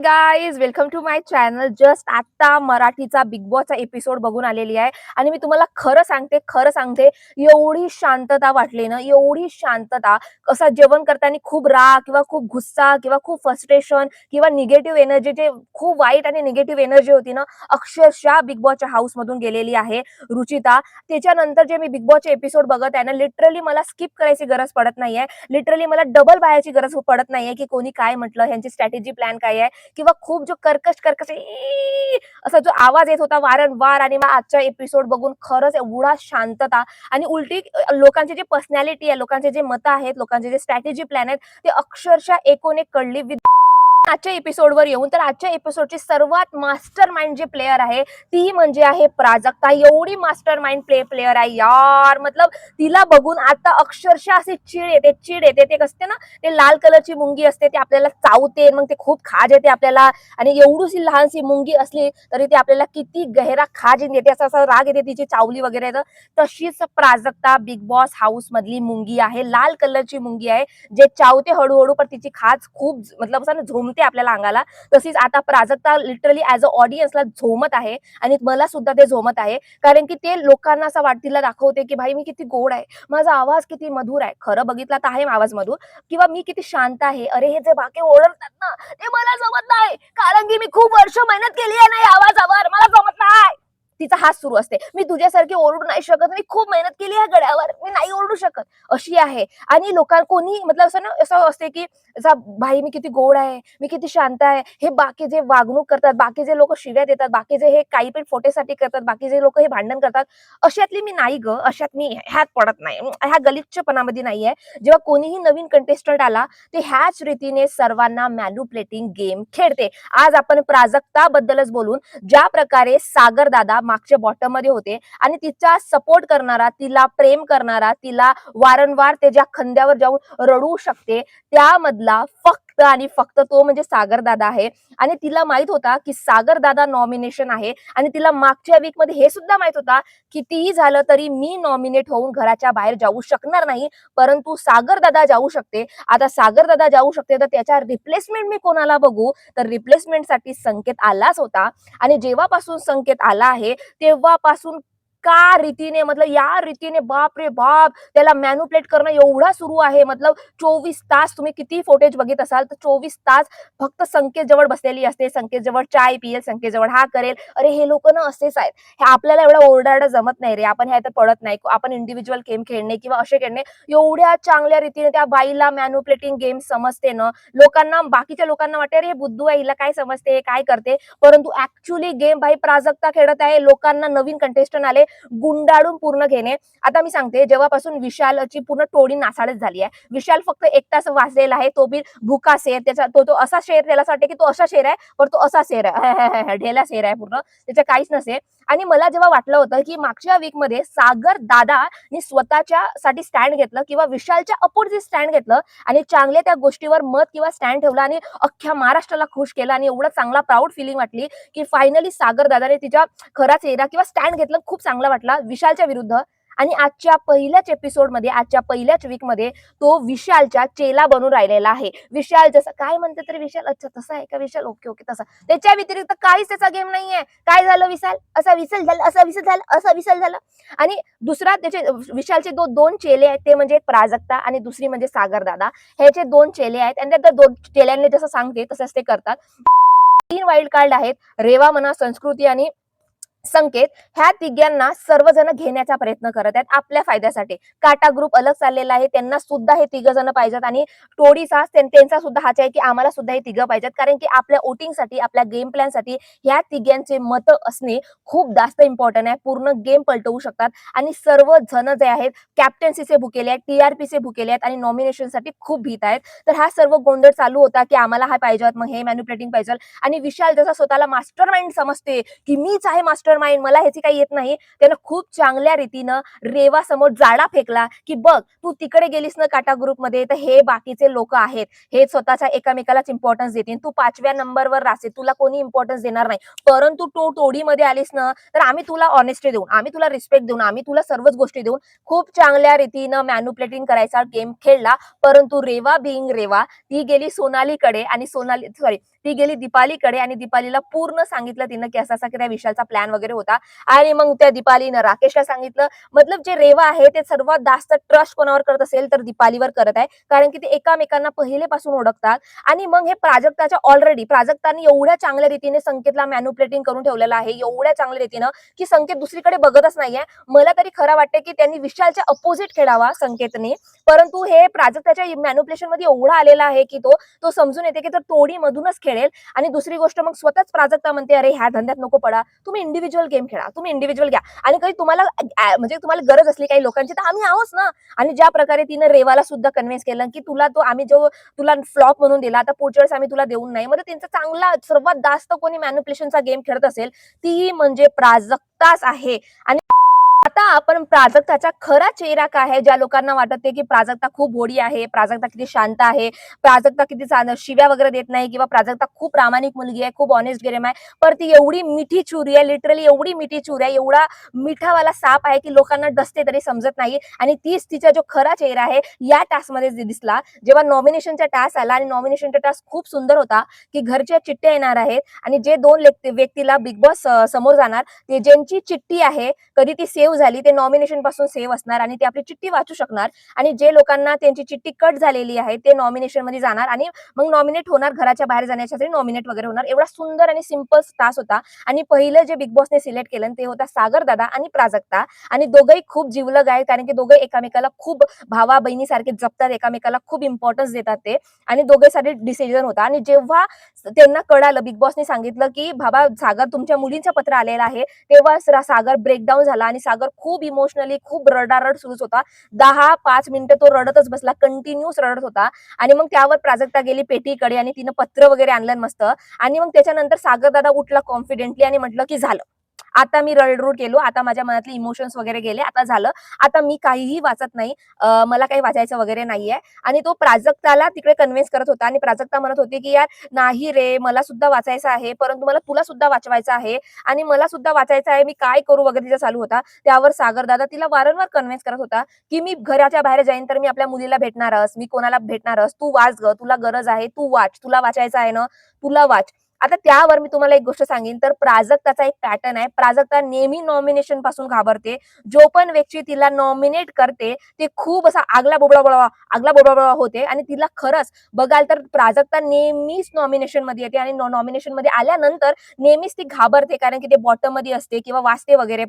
Guys welcome to my channel. Just आता मराठीचा big बॉसचा episode बघून आलेली आहे आणि मी तुम्हाला खरं सांगते एवढी शांतता वाटली ना, एवढी शांतता. असं जेवण करताना खूप राग किंवा खूप गुस्सा किंवा खूप फ्रस्ट्रेशन किंवा निगेटिव्ह एनर्जी, जे खूप वाईट आणि निगेटिव्ह एनर्जी होती ना, अक्षरशः बिग बॉसच्या हाऊस मधून गेलेली आहे रुचिता. त्याच्यानंतर जे मी बिग बॉसचे एपिसोड बघत आहे ना, लिटरली मला स्किप करायची गरज पडत नाहीये. लिटरली मला डबल पाहायची गरज पडत नाहीये की कोणी काय म्हटलं, ह्यांची स्ट्रॅटेजी प्लॅन काय आहे, किंवा खूप जो कर्कश कर्कश असा जो आवाज येत होता वारंवार. आणि मग आजचा एपिसोड बघून खरंच एवढा शांतता आणि उलटी लोकांची जी पर्सनॅलिटी आहे, लोकांचे जे मतं आहेत, लोकांचे जे स्ट्रॅटेजी प्लॅन आहेत, ते अक्षरशः एकूण एक कळली. आजच्या एपिसोडवर येऊन तर आजच्या एपिसोडची सर्वात मास्टर माइंड जे प्लेयर आहे ती म्हणजे आहे प्राजक्ता. एवढी मास्टर माइंड प्लेयर आहे यार, मतलब तिला बघून आता अक्षरशः अशी चिड येते ते असते ना, ते लाल कलरची मुंगी असते, ते आपल्याला चावते, मग ते खूप खाज येते आपल्याला. आणि एवढीशी लहानशी मुंगी असली तरी ते आपल्याला किती गहरा खाज येते, असा असा राग येते तिची चावली वगैरे. तर तशीच प्राजक्ता बिग बॉस हाऊस मधली मुंगी आहे, लाल कलरची मुंगी आहे, जे चावते हळूहळू पण तिची खाज खूप मतलब असं झोमते आपल्याला अंगाला. तशीच आता प्राजक्ता लिटरली ऍज अ ऑडियन्सला झोमत आहे आणि मला सुद्धा ते झोमत आहे. कारण की ते लोकांना असं तिला दाखवते की भाई मी किती गोड आहे, माझा आवाज किती मधुर आहे. खरं बघितलं तर आहे आवाज मधुर, किंवा मी किती शांत आहे. अरे हे जे बाकी ओरडतात ना, ते मला जमत नाही, कारण की मी खूप वर्ष मेहनत केली आहे ना या आवाजावर, मला जमत नाही. तिचा हात सुरू असते, मी तुझ्यासारखी ओरडू नाही शकत, मी खूप मेहनत केली आहे गड्यावर, मी नाही ओरडू शकत, अशी आहे. आणि लोकांना कोणी मतलब असं ना, असं असते की भाई मी किती गोड आहे, मी किती शांत आहे, हे बाकी जे वागणूक करतात, बाकी जे लोक शिव्या देतात, बाकी जे हे काही पण फोटेसाठी करतात, बाकी जे लोक हे भांडण करतात, अशातली मी नाही ग, अशात मी ह्यात पडत नाही, ह्या गलिच्छपणामध्ये नाहीये. जेव्हा कोणीही नवीन कंटेस्टंट आला ते ह्याच रीतीने सर्वांना मॅन्युप्लेटिंग गेम खेळते. आज आपण प्राजक्ता बद्दलच बोलून, ज्या प्रकारे सागर दादा मागच्या बॉटम मध्ये होते आणि तिचा सपोर्ट करणारा, तिला प्रेम करणारा, तिला वारंवार त्याच्या खांद्यावर जाऊन रडू शकते, त्यामधला फक्त आणि फक्त तो म्हणजे सागर दादा आहे. आणि तिला माहित होता की सागर दादा नॉमिनेशन आहे, आणि तिला मागच्या वीक मध्ये हे सुद्धा माहित होता कितीही झालं तरी मी नॉमिनेट होऊन घराच्या बाहेर जाऊ शकणार नाही, परंतु सागर दादा जाऊ शकते. आता सागर दादा जाऊ शकते तर त्याच्या रिप्लेसमेंट मी कोणाला बघू, तर रिप्लेसमेंट साठी संकेत आलाच होता. आणि जेव्हापासून संकेत आला आहे तेव्हापासून का रीतीने, मतलब या रीतीने बाप रे बाप त्याला मॅन्युप्लेट करणं एवढा सुरू आहे. मतलब 24 तास तुम्ही किती फुटेज बघित असाल तर 24 तास फक्त संकेत जवळ बसलेली असते, संकेत जवळ चाय पियेल, संकेत जवळ हा करेल. अरे हे लोक ना असेच आहेत, हे आपल्याला एवढा ओरडायला जमत नाही रे, आपण ह्या तर पडत नाही, आपण इंडिव्हिज्युअल गेम खेळणे किंवा असे खेळणे एवढ्या चांगल्या रीतीने त्या बाईला मॅन्युप्लेटिंग गेम समजते ना. लोकांना, बाकीच्या लोकांना वाटते अरे हे बुद्धू आहे, हिला काय समजते, काय करते, परंतु ऍक्च्युअली गेम बाई प्राजक्ता खेळत आहे. लोकांना नवीन कंटेस्टंट आले गुंडाळून पूर्ण घेणे. आता मी सांगते, जेव्हापासून विशालची पूर्ण टोळी नासाडत झाली आहे, विशाल फक्त एकटाच वाचलेला आहे, तो बी भुका शेर, त्याचा तो असा शेर, त्याला असं वाटते की तो असा शेर आहे, पण तो असा शेर आहे, ढेला शेर आहे पूर्ण, त्याच्या काहीच नसे. आणि मला जेव्हा वाटलं होतं की मागच्या वीक मध्ये सागर दादानी स्वतःच्या साठी स्टँड घेतलं किंवा विशालच्या अपोजिट स्टँड घेतलं आणि चांगले त्या गोष्टीवर मत किंवा स्टँड ठेवला आणि अख्ख्या महाराष्ट्राला खुश केलं, आणि एवढं चांगला प्राऊड फिलिंग वाटली की फायनली सागर दादाने तिच्या खरा चेहरा किंवा स्टँड घेतलं, खूप चांगला वाटला विशालच्या विरुद्ध. आणि आजच्या पहिल्याच एपिसोड मध्ये, आजच्या पहिल्याच वीक मध्ये तो विशालच्या चेला बनून राहिलेला आहे. विशाल जसं काय म्हणते तरी विशाल, अच्छा तसा आहे का विशाल, ओके ओके तसा, त्याच्या व्यतिरिक्त काहीच त्याचा गेम नाहीये. काय झालं विशाल, असा विशाल झालं, असा विशाल झालं, असा विशाल झालं. आणि दुसरा त्याचे विशालचे दोन चेले आहेत, ते म्हणजे प्राजक्ता आणि दुसरी म्हणजे सागर दादा. ह्याचे दोन चेले आहेत आणि त्या दोन चेल्यांनी जसं सांगते तसंच ते करतात. 3 वाईल्ड कार्ड आहेत, रेवा म्हणा, संस्कृती आणि संकेत. ह्या तिघांना सर्वजण घेण्याचा प्रयत्न करत आहेत आपल्या फायद्यासाठी. काटा ग्रुप अलग चाललेला आहे, त्यांना सुद्धा हे तिघ जण पाहिजेत, आणि टोळीचा त्यांचा सुद्धा हाच आहे की आम्हाला सुद्धा हे तिघं पाहिजेत, कारण की आपल्या वोटिंगसाठी, आपल्या गेम प्लॅन साठी ह्या तिघांचे मत असणे खूप जास्त इम्पॉर्टंट आहे. पूर्ण गेम पलटवू शकतात. आणि सर्व जण जे आहेत कॅप्टन्सीचे भुकेले आहेत, टीआरपीचे भुकेले आहेत आणि नॉमिनेशनसाठी खूप भीत आहेत. तर हा सर्व गोंधळ चालू होता की आम्हाला हा पाहिजे, मग हे मॅन्युप्लेटिंग पाहिजे. आणि विशाल जसा स्वतःला मास्टर माइंड समजते की मीच आहे मास्टर माइंड, मला ह्याची काही येत नाही, त्यानं खूप चांगल्या रीतीनं रेवा समोर जाळा फेकला की बघ तू तिकडे गेलीस ना काटा ग्रुप मध्ये, तर हे बाकीचे लोक आहेत, हे स्वतःच्या एकामेकालाच इम्पॉर्टन्स देतील, तू 5व्या नंबरवर राहशील, तुला कोणी इम्पॉर्टन्स देणार नाही. परंतु तू टोळीमध्ये आलीस ना, तर आम्ही तुला ऑनेस्टी देऊन, आम्ही तुला रिस्पेक्ट देऊन, आम्ही तुला सर्वच गोष्टी देऊन खूप चांगल्या रीतीनं मॅन्युप्लेटिंग करायचा गेम खेळला. परंतु रेवा बिंग रेवा, ती गेली सोनालीकडे, आणि सोनाली सॉरी ती गेली दीपालीकडे आणि दीपालीला पूर्ण सांगितलं तिनं की असा की त्या विशालचा प्लॅन वगैरे होता. आणि मग त्या दीपालीनं राकेशला सांगितलं. मतलब जे रेवा आहे ते सर्वात जास्त ट्रस्ट कोणावर करत असेल तर दीपालीवर करत आहे, कारण की ते एकामेकांना पहिलेपासून ओळखतात. आणि मग हे प्राजक्ताच्या ऑलरेडी प्राजक्ताने एवढ्या चांगल्या रीतीने संकेतला मॅन्युप्लेटिंग करून ठेवलेलं आहे, एवढ्या चांगल्या रीतीनं की संकेत दुसरीकडे बघतच नाहीये. मला तरी खरं वाटतं की त्यांनी विशालच्या अपोजिट खेळावा संकेतने, परंतु हे प्राजक्ताच्या मॅन्युप्लेशन मध्ये एवढा आलेला आहे की तो तो समजून येते की तो तोडीमधूनच खेळेल. आणि दुसरी गोष्ट मग स्वतःच प्राजक्ता म्हणते, अरे ह्या धंद्यात नको पडा, तुम्ही इंडिव्हिज्युअल गेम खेळा, तुम्ही इंडिव्हिज्युअल घ्या. आणि काही तुम्हाला म्हणजे तुम्हाला गरज असली काही लोकांची तर आम्ही आहोत ना. आणि ज्या प्रकारे तिनं रेवाला सुद्धा कन्व्हिन्स केलं की तुला तो आम्ही जो तुला फ्लॉप म्हणून दिला, आता पुढच्या वेळेस आम्ही तुला देऊन नाही. म्हणजे त्यांचा चांगला सर्वात जास्त कोणी मॅन्युप्लेशनचा गेम खेळत असेल ती म्हणजे प्राजक्ताच आहे. आणि आता आपण प्राजक्ताचा खरा चेहरा काय आहे, ज्या लोकांना वाटते की प्राजक्ता खूप गोडी आहे, प्राजक्ता किती शांत आहे, प्राजक्ता किती शिव्या वगैरे देत नाही, किंवा प्राजक्ता खूप प्रामाणिक मुलगी आहे, खूप ऑनेस्ट गेम आहे, पर ती एवढी मिठी चुरी आहे, लिटरली एवढी मिठी चुरी आहे, एवढा मिठावाला साप आहे की लोकांना डसते तरी समजत नाही. आणि तीच तिचा जो खरा चेहरा आहे या टास्क मध्ये दिसला जेव्हा नॉमिनेशनचा टास्क आला. आणि नॉमिनेशनचा टास्क खूप सुंदर होता की घरच्या चिठ्ठ्या येणार आहेत आणि जे दोन व्यक्तीला बिग बॉस समोर जाणार ते ज्यांची चिठ्ठी आहे कधी ती सेव्ह झाली ते नॉमिनेशन पासून सेव्ह असणार आणि ते आपली चिठ्ठी वाचू शकणार. आणि जे लोकांना त्यांची चिठ्ठी कट झालेली आहे ते नॉमिनेशन मध्ये जाणार आणि मग नॉमिनेट होणार, घराच्या बाहेर जाण्यासाठी नॉमिनेट वगैरे होणार. एवढा सुंदर आणि सिंपल टास्क होता. आणि पहिलं जे बिग बॉसने सिलेक्ट केलं ते होता सागर दादा आणि प्राजक्ता. आणि दोघंही खूप जीवलग आहेत, कारण की दोघे एकामेकाला खूप भावा बहिणीसारखे जपतात, एकामेकाला खूप इम्पॉर्टन्स देतात ते. आणि दोघेसाठी डिसिजन होता. आणि जेव्हा त्यांना कळालं, बिग बॉसने सांगितलं की बाबा सागर तुमच्या मुलींचं पत्र आलेलं आहे, तेव्हा सागर ब्रेकडाऊन झाला आणि सागर खूप इमोशनली खूप रडारड सुरूच होता. 10-5 मिनिटं तो रडतच बसला, कंटिन्यूस रडत होता. आणि मग त्यावर प्राजक्ता गेली पेटीकडे आणि तिनं पत्र वगैरे आणलं मस्त. आणि मग त्याच्यानंतर सागर दादा उठला कॉन्फिडेंटली आणि म्हटलं की झालं, आता मी रडरूट केलो, आता माझ्या मनातले इमोशन्स वगैरे गेले, आता झालं, आता मी काहीही वाचत नाही, मला काही वाचायचं वगैरे नाहीये. आणि तो प्राजक्ताला तिकडे कन्व्हिन्स करत होता आणि प्राजक्ता म्हणत होती की यार नाही रे, मला सुद्धा वाचायचं आहे, परंतु मला तुला सुद्धा वाचवायचं आहे आणि मला सुद्धा वाचायचं आहे, मी काय करू वगैरे तिचा चालू होता. त्यावर सागर दादा तिला वारंवार कन्व्हिन्स करत होता की मी घराच्या बाहेर जाईन तर मी आपल्या मुलीला भेटणारच, मी कोणाला भेटणारच, तू वाच ग, तुला गरज आहे, तू वाच, तुला वाचायचं आहे ना, तुला वाच. आता त्यावर मी तुम्हाला एक गोष्ट सांगेन, तर प्राजक्ताचा एक पॅटर्न आहे. प्राजक्ता नेहमी नॉमिनेशन पासून घाबरते. जो पण व्यक्ती तिला नॉमिनेट करते ते खूप असा आगला बोबडा होते. आणि तिला खरंच बघाल तर प्राजक्ता नेहमीच नॉमिनेशन मध्ये येते आणि नॉमिनेशन मध्ये आल्यानंतर नेहमीच ती घाबरते, कारण की ते बॉटम मध्ये असते किंवा वाचते वगैरे.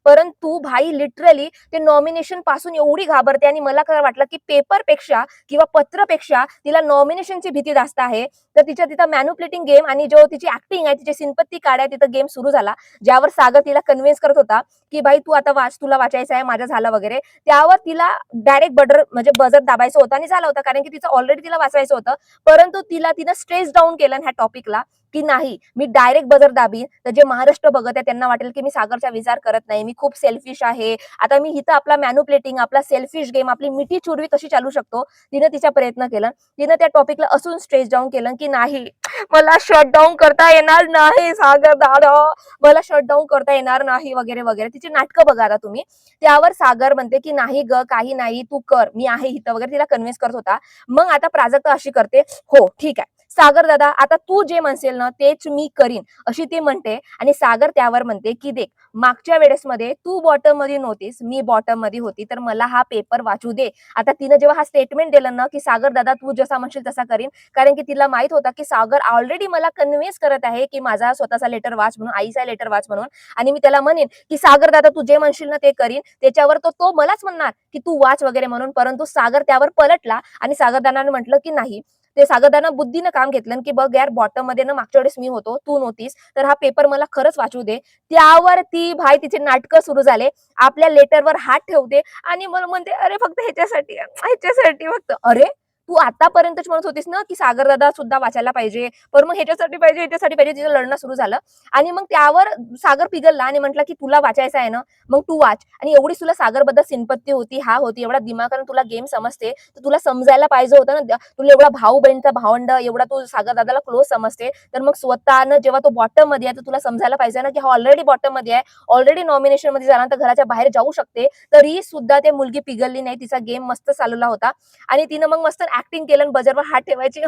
परंतु भाई लिटरली ते नॉमिनेशन पासून एवढी घाबरते. आणि मला खरं वाटलं की पेपरपेक्षा किंवा पत्रपेक्षा तिला नॉमिनेशनची भीती जास्त आहे. तर तिथं मॅन्युप्लेटिंग गेम आणि जो तिची ऍक्टिंग आहे, तिची सिंपत्ती कार्ड आहे, तिथं गेम सुरू झाला. ज्यावर सागर तिला कन्व्हिन्स करत होता की भाई तू आता वाच, तुला वाचायचं आहे, माझं झालं वगैरे. त्यावर तिला डायरेक्ट म्हणजे बजर दाबायचं होतं आणि झालं होतं, कारण की तिचं ऑलरेडी तिला वाचवायचं होतं. परंतु तिनं स्ट्रेस डाऊन केलं ह्या टॉपिकला की नाही, मी डायरेक्ट बजर दाबीन तर जे महाराष्ट्र बघत आहे त्यांना वाटेल की मी सागरचा विचार करत नाही, मी खूप सेल्फिश आहे. आता मी इथं आपला मॅन्युप्लेटिंग, आपला सेल्फिश गेम, आपली मिठी चुरवी कशी चालू शकतो, तिनं तिचा प्रयत्न केला. तिनं त्या टॉपिकला असून स्ट्रेस डाऊन केलं की नाही, मला शटडाऊन करता येणार नाही सागर दादा, मला शटडाऊन करता येणार नाही वगैरे वगैरे. तिची नाटकं बघा आता तुम्ही. त्यावर सागर म्हणते की नाही ग, काही नाही, तू कर, मी आहे इथं वगैरे, तिला कन्व्हिन्स करत होता. मग आता प्राजक्ता अशी करते, हो ठीक आहे सागर दादा, आता तू जे म्हणशील ना तेच मी करीन, अशी ती म्हणते. आणि सागर त्यावर म्हणते की देख, मागच्या वेळेस मध्ये तू बॉटम मध्ये नव्हतीस, मी बॉटम मध्ये होती, तर मला हा पेपर वाचू दे. आता तिनं जेव्हा हा स्टेटमेंट दिलं ना की सागर दादा तू जसा म्हणशील तसा करीन, कारण की तिला माहित होता की सागर ऑलरेडी मला कन्व्हिन्स करत आहे की माझा स्वतःचा लेटर वाच म्हणून, आईचा लेटर वाच म्हणून. आणि मी त्याला म्हणेन की सागर दादा तू जे म्हणशील ना ते करीन, त्याच्यावर तो मलाच म्हणणार की तू वाच वगैरे म्हणून. परंतु सागर त्यावर पलटला आणि सागर दादाने म्हटलं की नाही, ते सागरदाना बुद्धीनं काम घेतलं की बघ यार, बॉटम मध्ये ना मागच्या वेळेस मी होतो, तू नव्हतीस, तर हा पेपर मला खरंच वाचू दे. त्यावर ती भाई तिचे नाटकं सुरू झाले, आपल्या लेटरवर हात ठेवते आणि मला म्हणते अरे फक्त ह्याच्यासाठी फक्त. अरे तू आतापर्यंतच म्हणत होतीस ना की सागरदादा सुद्धा वाचायला पाहिजे, पण मग ह्याच्यासाठी पाहिजे तिचं लढणं सुरू झालं. आणि मग त्यावर सागर पिघलला आणि म्हटलं की तुला वाचायचं आहे ना, मग तू वाच. आणि एवढी तुला सागरबद्दल सिंपत्ती होती, हा होती, एवढा दिमागानं तुला गेम समजते, तर तुला समजायला पाहिजे होतं ना. तुला एवढा भाऊ बहिणीचा भावंड, एवढा तू सागर दादाला क्लोज समजते, तर मग स्वतःनं जेव्हा तो बॉटम मध्ये आहे तर तुला समजायला पाहिजे ना की हा ऑलरेडी बॉटम मध्ये आहे, ऑलरेडी नॉमिनेशन मध्ये झाल्यानंतर घराच्या बाहेर जाऊ शकते. तरी सुद्धा ते मुलगी पिघलली नाही, तिचा गेम मस्त चालवला होता. आणि तिनं मग मस्त ऍक्टिंग केलं, बजरवर हात ठेवायची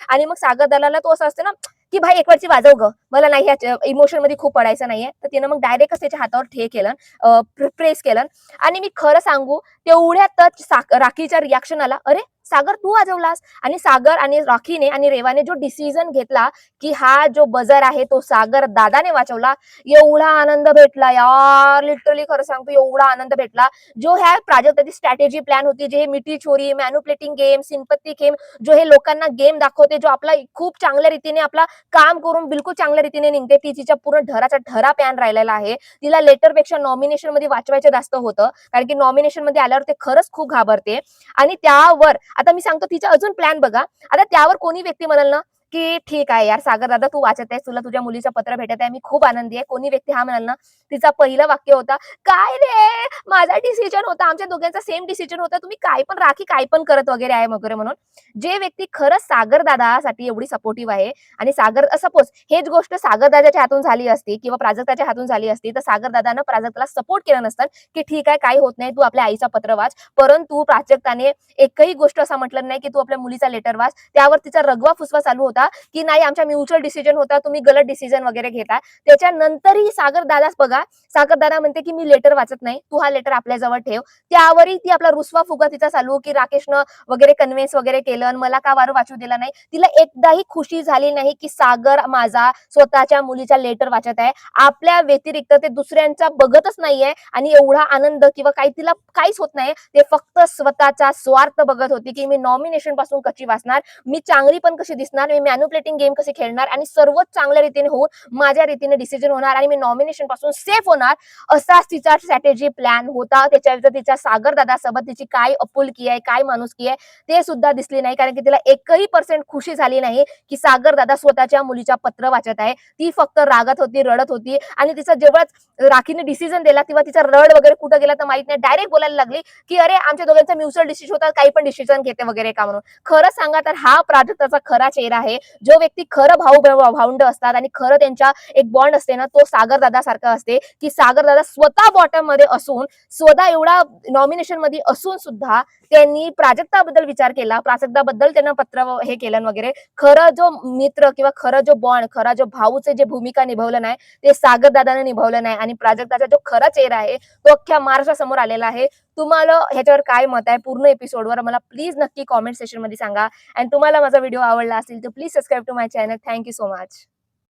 आणि मग सागर दादाला तो असं असतं ना, की भाई एक वेळची वाजव ग, मला नाही ह्या इमोशन मध्ये खूप पडायचं नाहीये. तर तिनं मग डायरेक्टच त्याच्या हातावर हे केलं, प्रेस केलं. आणि मी खरं सांगू, तेवढ्यातच राखीच्या रिॲक्शन आला, अरे सागर तू वाजवलास. आणि सागर आणि राखीने आणि रेवाने जो डिसिजन घेतला की हा जो बजर आहे तो सागर दादाने वाचवला, एवढा आनंद भेटला यार, लिटरली खरं सांगतो एवढा आनंद भेटला. जो ह्या प्राजक्ताची स्ट्रॅटेजी प्लॅन होती, जे हे मिठी चोरी, मॅन्युप्लेटिंग गेम, सिंपत्ती गेम, जो हे लोकांना गेम दाखवते, जो आपला खूप चांगल्या रीतीने आपला काम करून बिलकुल चांगल्या रीतीने निघते, ती तिच्या पूर्ण ढराचा ढरा पॅन राहिलेला आहे. तिला लेटरपेक्षा नॉमिनेशन मध्ये वाचवायचं जास्त होतं, कारण की नॉमिनेशन मध्ये आल्यावर ते खरंच खूप घाबरते. आणि त्यावर आता मी सांगतो तिचा अजून प्लॅन बघा. आता त्यावर कोणी व्यक्ती म्हणाल ना, की ठीक आहे यार सागर दादा तू वाचत आहेस, तुला तुझ्या मुलीचं पत्र भेटत आहे, मी खूप आनंदी आहे. कोणी व्यक्ती हा म्हणाल ना, तिचा पहिलं वाक्य होता, "काय रे, माझा डिसिजन होता, आमच्या दोघांचा सेम डिसिजन होता. तुम्ही काय पण राखी काय पण करत वगैरे आहे वगैरे" म्हणून. जे व्यक्ती खरंच सागर दादासाठी एवढी सपोर्टिव्ह आहे आणि सपोज हेच गोष्ट सागर दादाच्या हातून झाली असती किंवा प्राजक्ताच्या हातून झाली असती, तर सागर दादानं प्राजक्ताला सपोर्ट केलं नसतं, की ठीक आहे काही होत नाही, तू आपल्या आईचा पत्र वाच. परंतु प्राजक्ताने एकही गोष्ट असं म्हटलं नाही, की तू आपल्या मुलीचा लेटर वाच. त्यावर तिचा रगवा फुसवा चालू होता, की नाही आमचा म्युच्युअल डिसिजन होता, तुम्ही गलत डिसिजन वगैरे घेता. त्याच्यानंतरही सागर दादाच बघा, सागर दादा म्हणते, की मी लेटर वाचत नाही, तू हा लेटर आपल्याजवळ ठेव. त्यावरही ती आपला रुसवा फुगा तिचा चालू, की राकेशनं वगैरे कन्व्हिन्स वगैरे केलं आणि मला का वाचू दिला नाही. तिला एकदाही खुशी झाली नाही, की सागर माझा स्वतःच्या मुलीचा लेटर वाचत आहे. आपल्या व्यतिरिक्त ते दुसऱ्यांचा बघतच नाहीये आणि एवढा आनंद किंवा काही तिला काहीच होत नाही. ते फक्त स्वतःचा स्वार्थ बघत होती, की मी नॉमिनेशन पासून कशी वाचणार, मी चांगली पण कशी दिसणार, मी मॅन्युप्लेटिंग गेम कशी खेळणार आणि सर्वच चांगल्या रीतीने होऊन माझ्या रीतीने डिसिजन होणार आणि मी नॉमिनेशन पासून सेफ होणार, असाच तिचा स्ट्रॅटेजी प्लॅन होता. त्याच्यावर तिच्या सागर दादासोबत तिची काय आपुलकी आहे, काय माणुसकी आहे ते सुद्धा दिसली नाही, कारण की तिला एकही पर्सेंट खुशी झाली नाही, की सागर दादा स्वतःच्या मुलीच्या पत्र वाचत आहे. ती फक्त रागात होती, रडत होती आणि तिचा जेव्हा राखीने डिसिजन दिला तेव्हा तिचा रड वगैरे कुठं गेला तर माहित नाही. डायरेक्ट बोलायला लागली, की अरे आमच्या दोघांचा म्युच्युअल डिसिजन होता, काही पण डिसिजन घेते वगैरे का म्हणून. खरं सांगा तर हा प्राजक्ताचा खरा चेहरा आहे. जो व्यक्ती खरं भावंड असतात आणि खरं त्यांच्या एक बॉन्ड असते ना, तो सागर दादा सारखा असते, की सागर दादा स्वतः बॉटम मध्ये असून, स्वतः एवढा नॉमिनेशन मध्ये असून सुद्धा त्यांनी प्राजक्ताबद्दल विचार केला, प्राजक्ताबद्दल त्यांना पत्र हे केलं वगैरे. खरं जो मित्र किंवा खरं जो बॉन्ड, खरा जो भाऊचे जे भूमिका निभावलं नाही, ते सागर दादाने निभावलं नाही आणि प्राजक्ताचा जो खरा चेहरा आहे तो अख्ख्या महाराष्ट्रासमोर आलेला आहे. तुम्हाला ह्याच्यावर काय मत आहे पूर्ण एपिसोडवर मला प्लीज नक्की कॉमेंट सेक्शन मध्ये सांगा. आणि तुम्हाला माझा व्हिडिओ आवडला असेल तर please subscribe to my channel. Thank you so much.